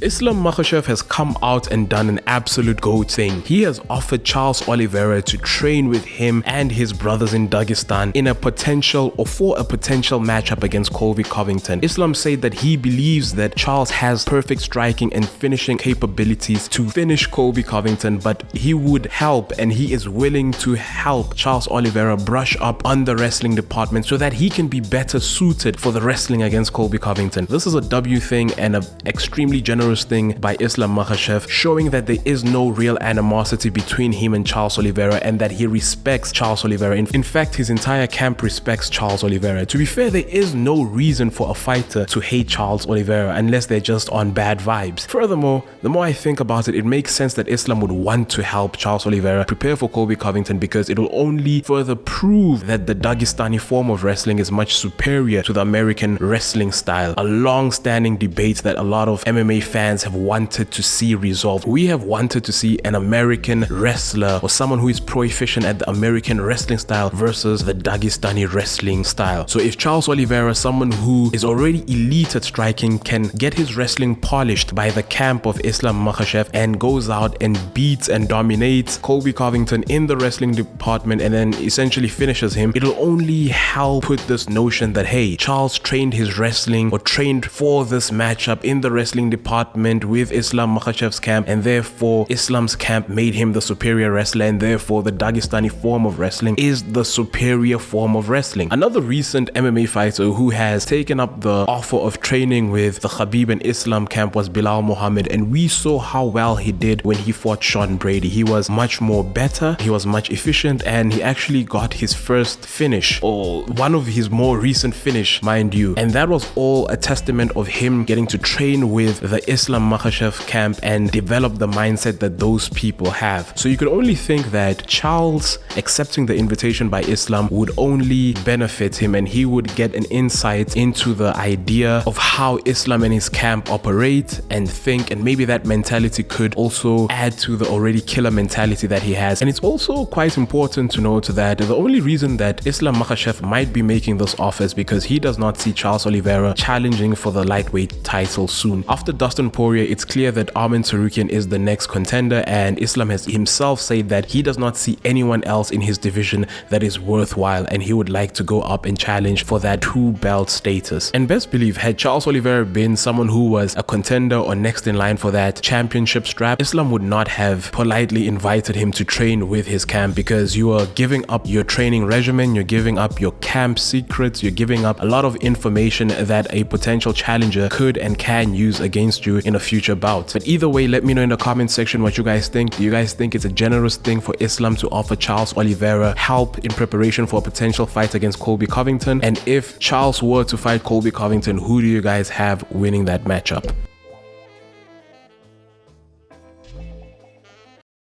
Islam Makhachev has come out and done an absolute GOAT thing. He has offered Charles Oliveira to train with him and his brothers in Dagestan in a potential or for a potential matchup against Colby Covington. Islam said that he believes that Charles has perfect striking and finishing capabilities to finish Colby Covington, but he would help and he is willing to help Charles Oliveira brush up on the wrestling department so that he can be better suited for the wrestling against Colby Covington. This is a W thing and an extremely generous thing by Islam Makhachev, showing that there is no real animosity between him and Charles Oliveira and that he respects Charles Oliveira. In fact, his entire camp respects Charles Oliveira. To be fair, there is no reason for a fighter to hate Charles Oliveira unless they're just on bad vibes. Furthermore, the more I think about it, it makes sense that Islam would want to help Charles Oliveira prepare for Colby Covington because it will only further prove that the Dagestani form of wrestling is much superior to the American wrestling style. A long-standing debate that a lot of MMA fans have wanted to see resolved. We have wanted to see an American wrestler or someone who is proficient at the American wrestling style versus the Dagestani wrestling style. So if Charles Oliveira, someone who is already elite at striking, can get his wrestling polished by the camp of Islam Makhachev and goes out and beats and dominates Colby Covington in the wrestling department and then essentially finishes him, it'll only help put this notion that, hey, Charles trained his wrestling or trained for this matchup in the wrestling department with Islam Makhachev's camp, and therefore Islam's camp made him the superior wrestler, and therefore the Dagestani form of wrestling is the superior form of wrestling. Another recent MMA fighter who has taken up the offer of training with the Khabib and Islam camp was Bilal Muhammad, and we saw how well he did when he fought Sean Brady. He was much more better, he was much efficient, and he actually got his first finish, or one of his more recent finish, mind you, and that was all a testament of him getting to train with the Islam Makhachev camp and develop the mindset that those people have. So you could only think that Charles accepting the invitation by Islam would only benefit him, and he would get an insight into the idea of how Islam and his camp operate and think, and maybe that mentality could also add to the already killer mentality that he has. And it's also quite important to note that the only reason that Islam Makhachev might be making this offer is because he does not see Charles Oliveira challenging for the lightweight title soon. After Dustin Poirier, it's clear that Arman Tsarukyan is the next contender, and Islam has himself said that he does not see anyone else in his division that is worthwhile, and he would like to go up and challenge for that 2-belt status. And best believe, had Charles Oliveira been someone who was a contender or next in line for that championship strap, Islam would not have politely invited him to train with his camp, because you are giving up your training regimen, you're giving up your camp secrets, you're giving up a lot of information that a potential challenger could and can use against you in a future bout. But either way, let me know in the comment section what you guys think. Do you guys think it's a generous thing for Islam to offer Charles Oliveira help in preparation for a potential fight against Colby Covington? And if Charles were to fight Colby Covington, who do you guys have winning that matchup?